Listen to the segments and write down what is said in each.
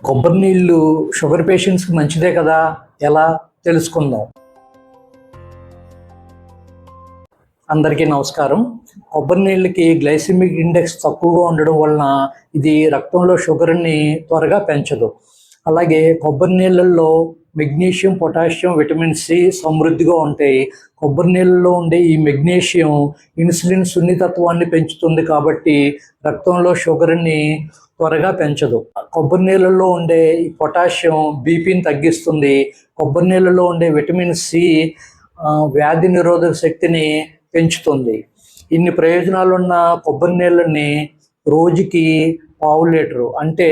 కొబ్బరి నీళ్ళు షుగర్ పేషెంట్స్కి మంచిదే కదా, ఎలా తెలుసుకుందాం. అందరికీ నమస్కారం. కొబ్బరి నీళ్ళకి గ్లైసిమిక్ ఇండెక్స్ తక్కువగా ఉండడం వలన ఇది రక్తంలో షుగర్ని త్వరగా పెంచదు. అలాగే కొబ్బరి నీళ్ళల్లో మెగ్నీషియం, పొటాషియం, విటమిన్ సి సమృద్ధిగా ఉంటాయి. కొబ్బరి నీళ్ళలో ఉండే ఈ మెగ్నీషియం ఇన్సులిన్ సున్నితత్వాన్ని పెంచుతుంది కాబట్టి రక్తంలో షుగర్ని త్వరగా పెంచదు. కొబ్బరి నీళ్ళలో ఉండే ఈ పొటాషియం బీపీని తగ్గిస్తుంది. కొబ్బరి నీళ్ళలో ఉండే విటమిన్ సి వ్యాధి నిరోధక శక్తిని పెంచుతుంది. ఇన్ని ప్రయోజనాలున్న కొబ్బరి నీళ్ళని రోజుకి 1/2 లీటరు అంటే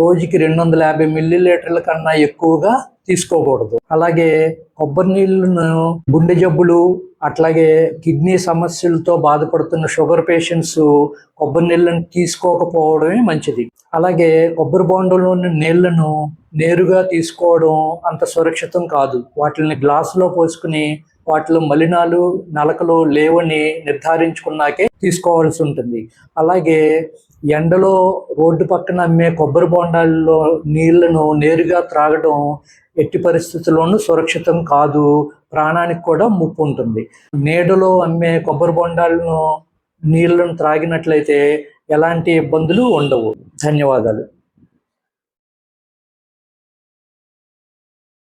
రోజుకి 250 మిల్లీలీటర్ల కన్నా ఎక్కువగా తీసుకోకూడదు. అలాగే కొబ్బరి నీళ్ళను గుండె జబ్బులు అట్లాగే కిడ్నీ సమస్యలతో బాధపడుతున్న షుగర్ పేషెంట్స్ కొబ్బరి నీళ్ళను తీసుకోకపోవడమే మంచిది. అలాగే కొబ్బరి బోండంలోని నీళ్లను నేరుగా తీసుకోవడం అంత సురక్షితం కాదు. వాటిని గ్లాసులో పోసుకుని వాటిలో మలినాలు, నలకలు లేవని నిర్ధారించుకున్నాకే తీసుకోవాల్సి ఉంటుంది. అలాగే ఎండలో రోడ్డు పక్కన అమ్మే కొబ్బరి బోండాల్లో నీళ్లను నేరుగా త్రాగడం ఎట్టి పరిస్థితుల్లోనూ సురక్షితం కాదు, ప్రాణానికి కూడా ముప్పు ఉంటుంది. నీడలో అమ్మే కొబ్బరి బోండాలను నీళ్లను త్రాగినట్లయితే ఎలాంటి ఇబ్బందులు ఉండవు. ధన్యవాదాలు.